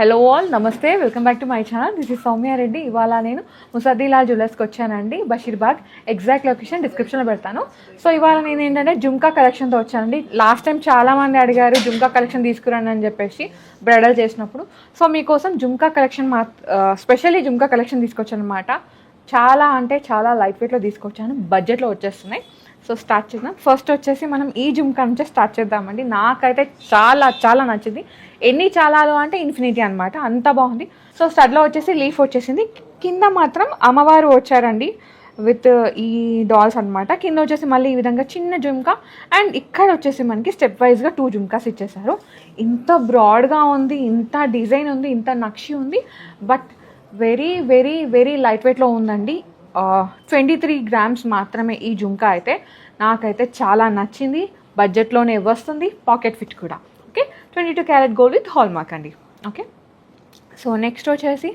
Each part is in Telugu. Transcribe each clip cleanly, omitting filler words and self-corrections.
హలో ఆల్, నమస్తే, welcome back to my channel. This is Soumya Reddy. ఇవాళ నేను ముసద్దిలాల్ జ్యువెలర్స్కి వచ్చానండి, బషీర్బాగ్. ఎగ్జాక్ట్ లొకేషన్ డిస్క్రిప్షన్లో పెడతాను. సో ఇవాళ నేను ఏంటంటే జుమ్కా కలెక్షన్తో వచ్చానండి. లాస్ట్ టైం చాలామంది అడిగారు జుమ్కా కలెక్షన్ తీసుకురండి అని చెప్పేసి బ్రైడల్ చేసినప్పుడు. సో మీకోసం jhumka collection specially jhumka collection తీసుకొచ్చాను అనమాట. చాలా అంటే చాలా లైట్ వెయిట్లో తీసుకొచ్చాను, బడ్జెట్లో వచ్చేస్తున్నాయి. సో స్టార్ట్ చేద్దాం. ఫస్ట్ వచ్చేసి మనం ఈ జుమ్కా నుంచే స్టార్ట్ చేద్దామండి. నాకైతే చాలా చాలా నచ్చింది. ఎన్ని చాలాలు అంటే ఇన్ఫినిటీ అనమాట, అంత బాగుంది. సో స్టడ్లో వచ్చేసి లీఫ్ వచ్చేసింది, కింద మాత్రం అమ్మవారు వచ్చారండి విత్ ఈ డాల్స్ అనమాట. కింద వచ్చేసి మళ్ళీ ఈ విధంగా చిన్న జుమ్కా, అండ్ ఇక్కడ వచ్చేసి మనకి స్టెప్ వైజ్గా 2 జుమ్కాస్ ఇచ్చేసారు. ఇంత బ్రాడ్గా ఉంది, ఇంత డిజైన్ ఉంది, ఇంత నక్షి ఉంది, but very very very light వెయిట్లో ఉందండి. 23 గ్రామ్స్ మాత్రమే ఈ జుమ్కా అయితే. నాకైతే చాలా నచ్చింది, బడ్జెట్లోనే వస్తుంది, పాకెట్ ఫిట్ కూడా. Okay, 22 carat gold with hall mark అండి. ఓకే, సో నెక్స్ట్ వచ్చేసి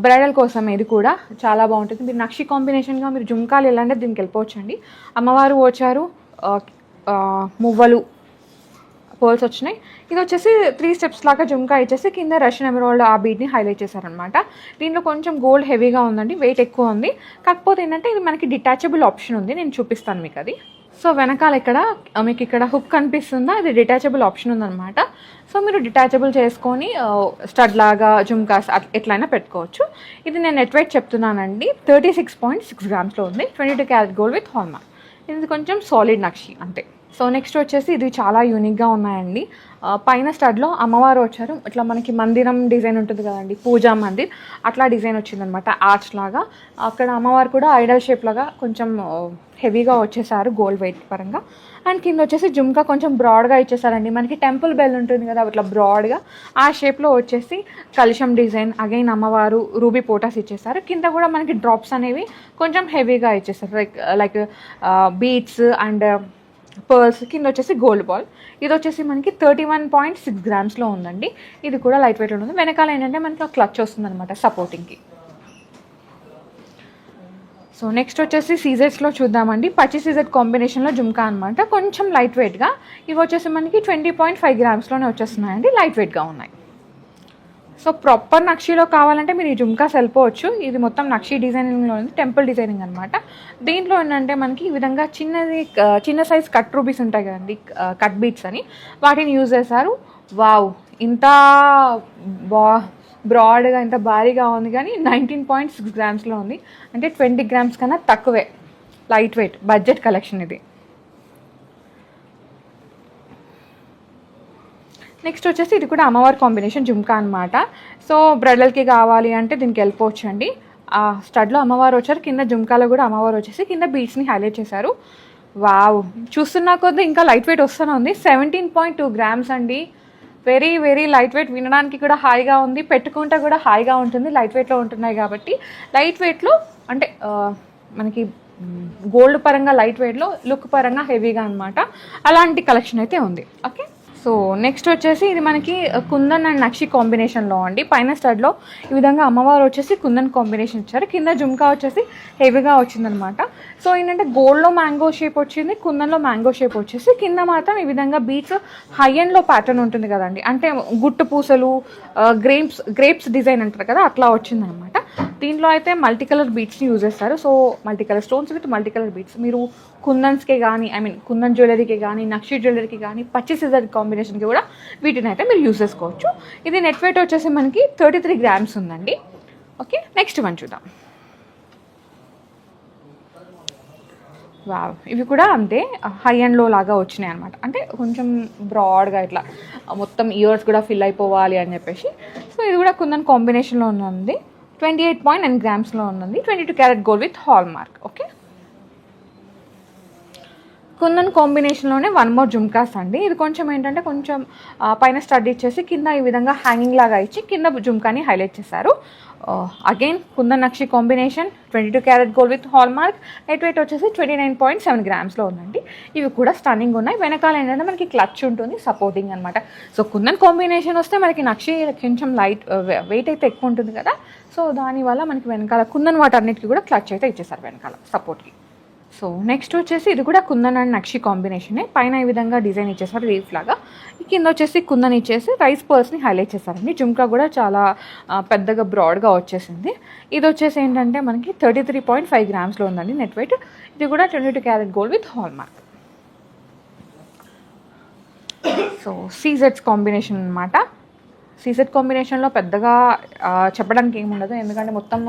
బ్రైడల్ కోసం ఇది కూడా చాలా బాగుంటుంది. మీరు నక్షి కాంబినేషన్గా మీరు జుమ్కాలు ఎలా అంటే దీనికి వెళ్ళిపోవచ్చండి. అమ్మవారు వచ్చారు, మువ్వలు పర్ల్స్ వచ్చినాయి. ఇది వచ్చేసి 3 స్టెప్స్ లాగా జుమ్కా ఇచ్చేసి కింద రష్యన్ ఎమరాల్డ్ ఆ బీడ్ని హైలైట్ చేశారనమాట. దీంట్లో కొంచెం గోల్డ్ హెవీగా ఉందండి, వెయిట్ ఎక్కువ ఉంది. కాకపోతే ఏంటంటే ఇది మనకి డిటాచబుల్ ఆప్షన్ ఉంది, నేను చూపిస్తాను మీకు అది. సో వెనకాల మీకు ఇక్కడ హుక్ కనిపిస్తుందా, ఇది డిటాచబుల్ ఆప్షన్ ఉందన్నమాట. సో మీరు డిటాచబుల్ చేసుకొని స్టడ్ లాగా జుమ్కాస్ ఎట్లయినా పెట్టుకోవచ్చు. ఇది నేను నెట్ వెయిట్ చెప్తున్నానండి, 36.6 గ్రామ్స్లో ఉంది. 22 carat gold with hall mark. ఇది కొంచెం సాలిడ్ నక్షి అంతే. సో నెక్స్ట్ వచ్చేసి ఇది చాలా యూనిక్గా ఉన్నాయండి. పైన స్టడ్లో అమ్మవారు వచ్చారు, ఇట్లా మనకి మందిరం డిజైన్ ఉంటుంది కదండి, పూజా మందిర్, అట్లా డిజైన్ వచ్చిందనమాట, ఆర్చ్ లాగా. అక్కడ అమ్మవారు కూడా ఐడల్ షేప్ లాగా కొంచెం హెవీగా వచ్చేసారు గోల్డ్ వెయిట్ పరంగా. అండ్ కింద వచ్చేసి జుమ్కా కొంచెం బ్రాడ్గా ఇచ్చేసారండి. మనకి టెంపుల్ బెల్ ఉంటుంది కదా, అట్లా బ్రాడ్గా ఆ షేప్లో వచ్చేసి కలుషం డిజైన్, అగైన్ అమ్మవారు రూబీ పోటాస్ ఇచ్చేసారు. కింద కూడా మనకి డ్రాప్స్ అనేవి కొంచెం హెవీగా ఇచ్చేసారు, లైక్ బీడ్స్ అండ్ పర్ల్స్. కింద వచ్చేసి గోల్డ్ బాల్. ఇది వచ్చేసి మనకి 31.6 గ్రామ్స్లో ఉందండి. ఇది కూడా లైట్ వెయిట్లో ఉంది. వెనకాల ఏంటంటే మనకి క్లచ్ వస్తుంది అనమాట సపోర్టింగ్కి. సో నెక్స్ట్ వచ్చేసి సీజెట్స్లో చూద్దామండి. పచ్చి సీజెట్ కాంబినేషన్లో జుమ్కా అనమాట, కొంచెం లైట్ వెయిట్గా. ఇవి వచ్చేసి మనకి 20.5 గ్రామ్స్లోనే వచ్చేస్తున్నాయండి, లైట్ వెయిట్గా ఉన్నాయి. సో ప్రాపర్ నక్షిలో కావాలంటే మీరు ఈ జుమ్కాస్ వెళ్ళిపోవచ్చు. ఇది మొత్తం నక్షి డిజైనింగ్లో ఉంది, టెంపుల్ డిజైనింగ్ అనమాట. దీంట్లో ఏంటంటే మనకి ఈ విధంగా చిన్న సైజ్ కట్ రూబీస్ ఉంటాయి కదండి, కట్ బీట్స్ అని, వాటిని యూజ్ చేశారు. వావ్, ఇంత బ్రాడ్గా ఇంత భారీగా ఉంది, కానీ 19.6 గ్రామ్స్లో ఉంది. అంటే 20 గ్రామ్స్ కన్నా తక్కువే, లైట్ వెయిట్, బడ్జెట్ కలెక్షన్ ఇది. నెక్స్ట్ వచ్చేసి ఇది కూడా అమ్మవారి కాంబినేషన్ జుమ్కా అనమాట. సో బ్రైడల్కి కావాలి అంటే దీనికి వెళ్ళిపోవచ్చు అండి. ఆ స్టడ్లో అమ్మవారు వచ్చారు, కింద జుమ్కాలో కూడా అమ్మవారు వచ్చేసి కింద బీడ్స్ని హైలైట్ చేశారు. వావ్, చూస్తున్నా కొద్దీ ఇంకా లైట్ వెయిట్ వస్తూనే ఉంది. 17.2 గ్రామ్స్ అండి, వెరీ వెరీ లైట్ వెయిట్. వినడానికి కూడా హాయిగా ఉంది, పెట్టుకుంటే కూడా హాయిగా ఉంటుంది, లైట్ వెయిట్లో ఉంటున్నాయి కాబట్టి. లైట్ వెయిట్లో అంటే మనకి గోల్డ్ పరంగా లైట్ వెయిట్లో, లుక్ పరంగా హెవీగా అనమాట. అలాంటి కలెక్షన్ అయితే ఉంది. ఓకే, సో నెక్స్ట్ వచ్చేసి ఇది మనకి కుందన్ అండ్ నక్షి కాంబినేషన్లో అండి. పైన స్టడ్లో ఈ విధంగా అమ్మవారు వచ్చేసి కుందన్ కాంబినేషన్ ఇచ్చారు, కింద జుమ్కా వచ్చేసి హెవీగా వచ్చిందనమాట. సో ఏంటంటే గోల్డ్లో మ్యాంగో షేప్ వచ్చింది, కుందన్లో మ్యాంగో షేప్ వచ్చేసి, కింద మాత్రం ఈ విధంగా బీట్స్ హై ఎండ్లో ప్యాటర్న్ ఉంటుంది కదండి, అంటే గుట్టు పూసలు, గ్రేప్స్ డిజైన్ అంటారు కదా, అట్లా వచ్చిందనమాట. దీంట్లో అయితే మల్టీ కలర్ బీట్స్ని యూజ్ చేస్తారు. So multi colour stones with multi colour beads మీరు కుందన్స్కే కానీ, కుందన్ జ్యువెలరీకి కానీ, నక్షి జ్యువెలరీకి కానీ, పచ్చి సిజర్ కాంబినేషన్కి కూడా వీటిని అయితే మీరు యూజ్ చేసుకోవచ్చు. ఇది నెట్ వెయిట్ వచ్చేసి మనకి 33 గ్రామ్స్ ఉందండి. ఓకే, నెక్స్ట్ వన్ చూద్దాం. వావ్, ఇవి కూడా అంతే, హై అండ్లో లాగా వచ్చినాయి అనమాట. అంటే కొంచెం బ్రాడ్గా ఇట్లా మొత్తం ఇయర్స్ కూడా ఫిల్ అయిపోవాలి అని చెప్పేసి. సో ఇది కూడా కుందన్ కాంబినేషన్లో ఉంది, 28.9 గ్రామ్స్లో ఉంది. 22 carat gold with hallmark. Okay, kundan కాంబినేషన్లోనే 1 మోర్ జుమ్కాస్ అండి. ఇది కొంచెం ఏంటంటే కొంచెం పైన స్టడ్ ఇచ్చేసి కింద ఈ విధంగా హ్యాంగింగ్ లాగా ఇచ్చి కింద జుమ్కాని హైలైట్ చేశారు. Again kundan nakshi combination, 22 carat gold with hall mark. Net weight వచ్చేసి 29.7 గ్రామ్స్లో ఉందండి. ఇవి కూడా స్టన్నింగ్ ఉన్నాయి. వెనకాల ఏంటంటే మనకి క్లచ్ ఉంటుంది, సపోర్టింగ్ అనమాట. సో కుందన్ కాంబినేషన్ వస్తే మనకి నక్షి కొంచెం లైట్ వెయిట్ అయితే ఎక్కువ ఉంటుంది కదా, సో దానివల్ల మనకి వెనకాల కుందన్ వాటన్నిటికీ కూడా క్లచ్ అయితే ఇచ్చేసారు వెనకాల సపోర్ట్కి. సో నెక్స్ట్ వచ్చేసి ఇది కూడా కుందన్ అండ్ నక్షి కాంబినేషనే. పైన ఈ విధంగా డిజైన్ ఇచ్చేసారు లీఫ్ లాగా. కింద వచ్చేసి కుందన్ ఇచ్చేసి రైస్ పర్ల్స్ని హైలైట్ చేశారండి. జుమ్కా కూడా చాలా పెద్దగా బ్రాడ్గా వచ్చేసింది. ఇది వచ్చేసి ఏంటంటే మనకి 33.5 గ్రామ్స్లో ఉందండి నెట్ వెయిట్. ఇది కూడా 22 carat gold with hallmark. So సీజెడ్స్ కాంబినేషన్ అనమాట. సీజెడ్ కాంబినేషన్లో పెద్దగా చెప్పడానికి ఏముండదు, ఎందుకంటే మొత్తం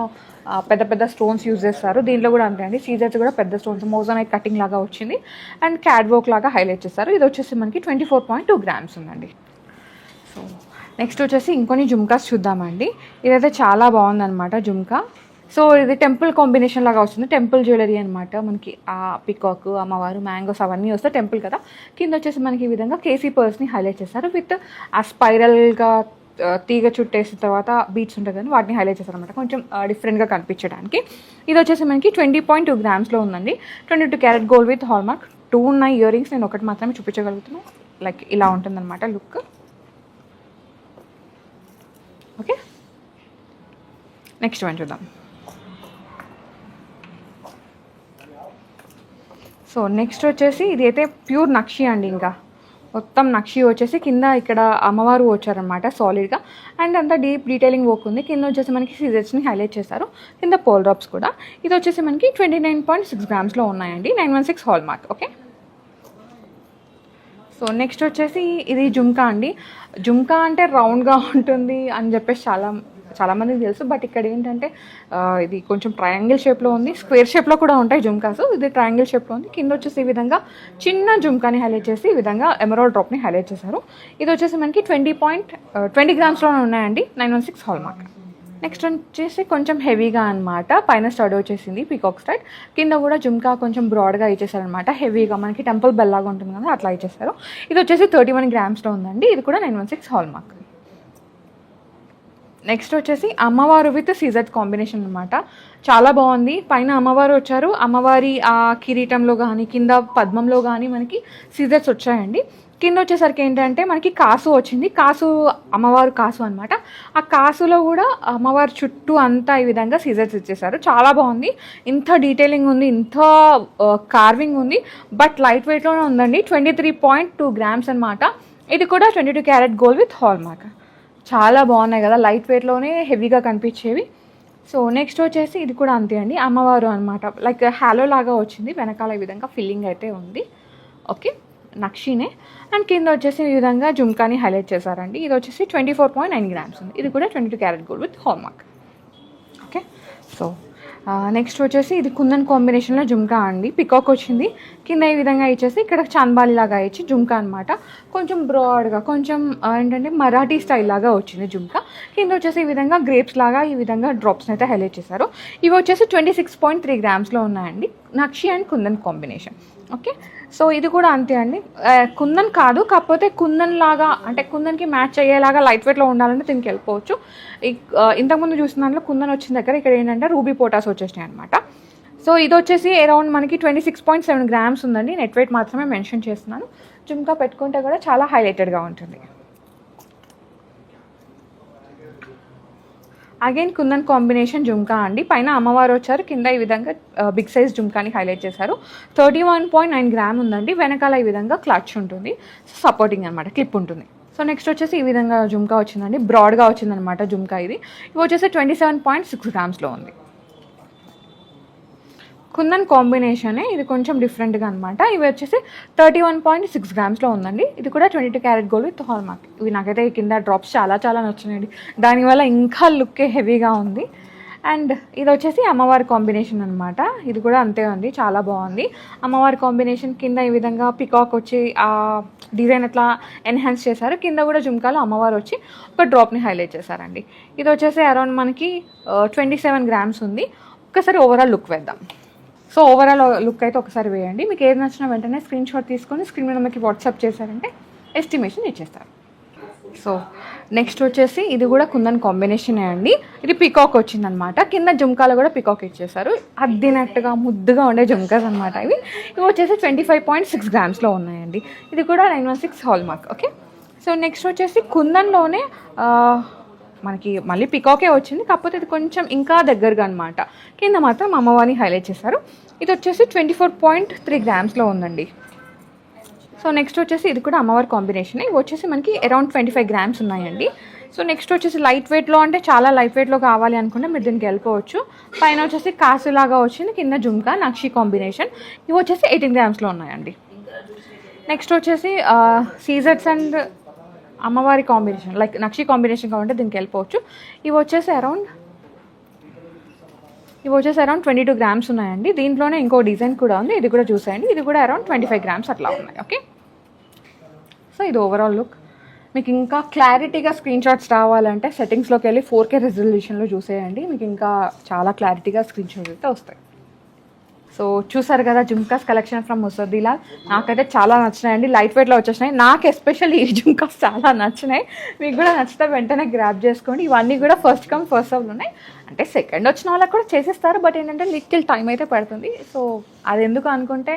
పెద్ద పెద్ద స్టోన్స్ యూజ్ చేస్తారు. దీంట్లో కూడా అంతే అండి, సీజెడ్స్ కూడా పెద్ద స్టోన్స్ మోజానైట్ కటింగ్ లాగా వచ్చింది అండ్ క్యాట్ వర్క్ లాగా హైలైట్ చేస్తారు. ఇది వచ్చేసి మనకి 24.2 గ్రామ్స్ ఉందండి. సో నెక్స్ట్ వచ్చేసి ఇంకొన్ని జుమ్కాస్ చూద్దామండి. ఇదైతే చాలా బాగుందన్నమాట జుమ్కా. సో ఇది టెంపుల్ కాంబినేషన్ లాగా వస్తుంది, టెంపుల్ జ్యువెలరీ అనమాట. మనకి ఆ పికాక్, అమ్మవారు, మ్యాంగోస్ అవన్నీ వస్తే టెంపుల్ కదా. కింద వచ్చేసి మనకి ఈ విధంగా కేసీ పర్ల్స్ని హైలైట్ చేస్తారు విత్ ఆ స్పైరల్గా తీగ చుట్టేసిన తర్వాత బీట్స్ ఉంటుంది కానీ వాటిని హైలైట్ చేస్తారు అనమాట, కొంచెం డిఫరెంట్గా కనిపించడానికి. ఇది వచ్చేసి మనకి 20.2 గ్రామ్స్లో ఉందండి. 22 carat gold with hall mark. 2 ఉన్నాయి ఇయర్ రింగ్స్, నేను ఒకటి మాత్రమే చూపించగలుగుతున్నాను. లైక్ ఇలా ఉంటుందన్నమాట లుక్. ఓకే, నెక్స్ట్ వన్ చూద్దాం. సో నెక్స్ట్ వచ్చేసి ఇది అయితే ప్యూర్ నక్షి అండి. ఇంకా మొత్తం నక్షి వచ్చేసి కింద ఇక్కడ అమ్మవారు వచ్చారనమాట సాలిడ్గా, అండ్ అంతా డీప్ డీటెయిలింగ్ వర్క్ ఉంది. కింద వచ్చేసి మనకి సీజర్స్ని హైలైట్ చేశారు, కింద పోల్ డ్రాప్స్ కూడా. ఇది వచ్చేసి మనకి 29.6 గ్రామ్స్లో ఉన్నాయండి, 916 hall mark. Okay, so next వచ్చేసి ఇది జుమ్కా అండి. జుమ్కా అంటే రౌండ్గా ఉంటుంది అని చెప్పేసి చాలామందికి తెలుసు, బట్ ఇక్కడ ఏంటంటే ఇది కొంచెం ట్రయాంగిల్ షేప్లో ఉంది, స్క్వేర్ షేప్లో కూడా ఉంటాయి జుమ్కాస్. ఇది ట్రయాంగిల్ షేప్లో ఉంది. కింద వచ్చేసి ఈ విధంగా చిన్న జుమ్కాని హైలైట్ చేసి ఈ విధంగా ఎమరాల్డ్ డ్రాప్ని హైలైట్ చేశారు. ఇది వచ్చేసి మనకి 20 గ్రామ్స్లోనే ఉన్నాయండి, 916 హాల్ మార్క్. నెక్స్ట్ వచ్చేసి కొంచెం హెవీగా అనమాట, పైన స్టడ్ వచ్చేసింది పీకాక్ స్టడ్, కింద కూడా జుమ్కా కొంచెం బ్రాడ్గా ఇచ్చేసారనమాట, హెవీగా మనకి టెంపుల్ బెల్ లాగా ఉంటుంది కదా అట్లా ఇచ్చేసారు. ఇది వచ్చేసి 31 గ్రామ్స్లో ఉందండి. ఇది కూడా 916 హాల్ మార్క్. నెక్స్ట్ వచ్చేసి అమ్మవారు విత్ సీజెడ్ కాంబినేషన్ అనమాట, చాలా బాగుంది. పైన అమ్మవారు వచ్చారు, అమ్మవారి ఆ కిరీటంలో కానీ కింద పద్మంలో కానీ మనకి సీజెడ్స్ వచ్చాయండి. కింద వచ్చేసరికి ఏంటంటే మనకి కాసు వచ్చింది, కాసు అమ్మవారు కాసు అనమాట. ఆ కాసులో కూడా అమ్మవారి చుట్టూ అంతా ఈ విధంగా సీజర్స్ ఇచ్చేసారు, చాలా బాగుంది. ఇంత డీటెయిలింగ్ ఉంది, ఇంత కార్వింగ్ ఉంది, బట్ లైట్ వెయిట్లోనే ఉందండి. 23.2 గ్రామ్స్ అనమాట. ఇది కూడా 22 carat gold with hall mark. చాలా బాగున్నాయి కదా, లైట్ వెయిట్లోనే హెవీగా కనిపించేవి. సో నెక్స్ట్ వచ్చేసి ఇది కూడా అంతే అండి, అమ్మవారు అనమాట. లైక్ హ్యాలో లాగా వచ్చింది, వెనకాల ఈ విధంగా ఫిల్లింగ్ అయితే ఉంది. ఓకే, నక్షినే. అండ్ కింద వచ్చేసి ఈ విధంగా జుమ్కాని హైలైట్ చేశారండి. ఇది వచ్చేసి 24.9 గ్రామ్స్ ఉంది. ఇది కూడా 22 carat gold with hallmark. Okay, so next వచ్చేసి ఇది కుందన్ కాంబినేషన్లో జుమ్కా అండి, పికాక్ వచ్చింది. కింద ఈ విధంగా ఇచ్చేసి ఇక్కడ చాన్బాలి లాగా ఇచ్చి జుమ్కా అనమాట, కొంచెం బ్రాడ్గా, కొంచెం ఏంటంటే మరాఠీ స్టైల్ లాగా వచ్చింది జుమ్కా. కింద వచ్చేసి ఈ విధంగా గ్రేప్స్ లాగా ఈ విధంగా డ్రాప్స్ని అయితే హైలైట్ చేశారు. ఇవి వచ్చేసి 26.3 గ్రామ్స్లో ఉన్నాయండి, nakshi and kundan combination. Okay, so ఇది కూడా అంతే అండి, కుందన్ కాదు, కాకపోతే కుందన్ లాగా అంటే కుందన్కి మ్యాచ్ అయ్యేలాగా లైట్ వెయిట్లో ఉండాలంటే దీనికి వెళ్ళిపోవచ్చు. ఇంతకుముందు చూసిన దాంట్లో కుందన్ వచ్చిన దగ్గర ఇక్కడ ఏంటంటే రూబీ పోటాస్ వచ్చేసినాయి అనమాట. సో ఇది వచ్చేసి అరౌండ్ మనకి 26.7 గ్రామ్స్ ఉందండి, నెట్ వెయిట్ మాత్రమే మెన్షన్ చేస్తున్నాను. జుమ్కా పెట్టుకుంటే కూడా చాలా హైలైటెడ్గా ఉంటుంది. అగైన్ కుందన్ కాంబినేషన్ జుమ్కా అండి, పైన అమ్మవారు వచ్చారు, కింద ఈ విధంగా బిగ్ సైజ్ జుమ్కాని హైలైట్ చేశారు. 31.9 గ్రామ్ ఉందండి. వెనకాల ఈ విధంగా క్లచ్ ఉంటుంది, సపోర్టింగ్ అనమాట, క్లిప్ ఉంటుంది. సో నెక్స్ట్ వచ్చేసి ఈ విధంగా జుమ్కా వచ్చిందండి, బ్రాడ్గా వచ్చిందనమాట జుమ్కా. ఇది వచ్చేసి 27.6 గ్రామ్స్లో ఉంది. కుందన్ కాంబినేషనే, ఇది కొంచెం డిఫరెంట్గా అనమాట. ఇవి వచ్చేసి 31.6 గ్రామ్స్లో ఉందండి. ఇది కూడా 22 carat gold with hall mark. ఇవి నాకైతే కింద డ్రాప్స్ చాలా నచ్చినాయండి, దానివల్ల ఇంకా లుక్కే హెవీగా ఉంది. అండ్ ఇది వచ్చేసి అమ్మవారి కాంబినేషన్ అనమాట, ఇది కూడా అంతే ఉంది, చాలా బాగుంది. అమ్మవారి కాంబినేషన్ కింద ఈ విధంగా పికాక్ వచ్చి ఆ డిజైన్ అట్లా ఎన్హాన్స్ చేశారు, కింద కూడా జుమ్కాలో అమ్మవారు వచ్చి ఒక డ్రాప్ని హైలైట్ చేశారండి. ఇది వచ్చేసి అరౌండ్ మనకి 27 గ్రామ్స్ ఉంది. ఒక్కసారి ఓవరాల్ లుక్ వేద్దాం. సో ఓవరాల్ లుక్ అయితే ఒకసారి వేయండి, మీకు ఏది నచ్చినా వెంటనే స్క్రీన్ షాట్ తీసుకొని స్క్రీన్ మీద మీకు వాట్సాప్ చేశారంటే ఎస్టిమేషన్ ఇచ్చేస్తారు. సో నెక్స్ట్ వచ్చేసి ఇది కూడా కుందన్ కాంబినేషనే అండి, ఇది పికాక్ వచ్చిందనమాట. కింద జుమ్కాలో కూడా పికాక్ ఇచ్చేసారు, అద్దినట్టుగా ముద్దుగా ఉండే జుమ్కాస్ అనమాట. ఇవి వచ్చేసి 25.6 గ్రామ్స్లో ఉన్నాయండి. ఇది కూడా 916 hall mark. Okay, so next వచ్చేసి కుందన్లోనే మనకి మళ్ళీ పికాకే వచ్చింది, కాకపోతే ఇది కొంచెం ఇంకా దగ్గరగా అనమాట. కింద మాత్రం అమ్మవారిని హైలైట్ చేశారు. ఇది వచ్చేసి 24.3 గ్రామ్స్లో ఉందండి. సో నెక్స్ట్ వచ్చేసి ఇది కూడా అమ్మవారి కాంబినేషన్. ఇవి వచ్చేసి మనకి అరౌండ్ 25 గ్రామ్స్ ఉన్నాయండి. సో నెక్స్ట్ వచ్చేసి లైట్ వెయిట్లో అంటే చాలా లైట్ వెయిట్లో కావాలి అనుకుంటే మీరు దీనికి వెళ్ళిపోవచ్చు. పైన వచ్చేసి కాసులాగా వచ్చింది, కింద జుమ్కా నక్షి కాంబినేషన్. ఇవి వచ్చేసి 18 గ్రామ్స్లో ఉన్నాయండి. నెక్స్ట్ వచ్చేసి సీజర్స్ అండ్ అమ్మవారి కాంబినేషన్ లైక్ నక్షి కాంబినేషన్ కావాలంటే దీనికి వెళ్ళిపోవచ్చు. ఇవి వచ్చేసి అరౌండ్ 22 గ్రామ్స్ ఉన్నాయండి. దీంట్లోనే ఇంకో డిజైన్ కూడా ఉంది, ఇది కూడా చూసేయండి. ఇది కూడా అరౌండ్ 25 గ్రామ్స్ అట్లా ఉన్నాయి. ఓకే, సో ఇది ఓవరాల్ లుక్. మీకు ఇంకా క్లారిటీగా స్క్రీన్ షాట్స్ రావాలంటే సెట్టింగ్స్లోకి వెళ్ళి 4K రెజల్యూషన్లో చూసేయండి. మీకు ఇంకా చాలా క్లారిటీగా స్క్రీన్ షాట్స్ అయితే వస్తాయి. సో చూసారు కదా జుమ్కాస్ కలెక్షన్ ఫ్రమ్ ముసద్దిలాల్. నాకైతే చాలా నచ్చినాయండి, లైట్ వెయిట్లో వచ్చేసినాయి. నాకు ఎస్పెషల్లీ ఈ జుమ్కాస్ చాలా నచ్చినాయి. మీకు కూడా నచ్చితే వెంటనే గ్రాప్ చేసుకోండి. ఇవన్నీ కూడా ఫస్ట్ కమ్ ఫస్ట్ సర్వ్ ఉన్నాయి. అంటే సెకండ్ వచ్చిన వాళ్ళకి కూడా చేసేస్తారు, బట్ ఏంటంటే లిటిల్ టైం అయితే పడుతుంది. సో అది ఎందుకు అనుకుంటే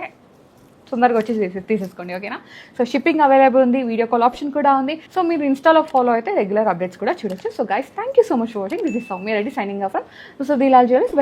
తొందరగా వచ్చి తీసేసుకోండి. ఓకేనా? సో షిప్పింగ్ అవైలబుల్ ఉంది, వీడియో కాల్ ఆప్షన్ కూడా ఉంది. సో మీరు ఇన్స్టాలో ఫాలో అయితే రెగ్యులర్ అప్డేట్స్ కూడా చూడొచ్చు. So guys, thank you so much for watching. This is Soumya Reddy signing off from Musaddilal jewellers.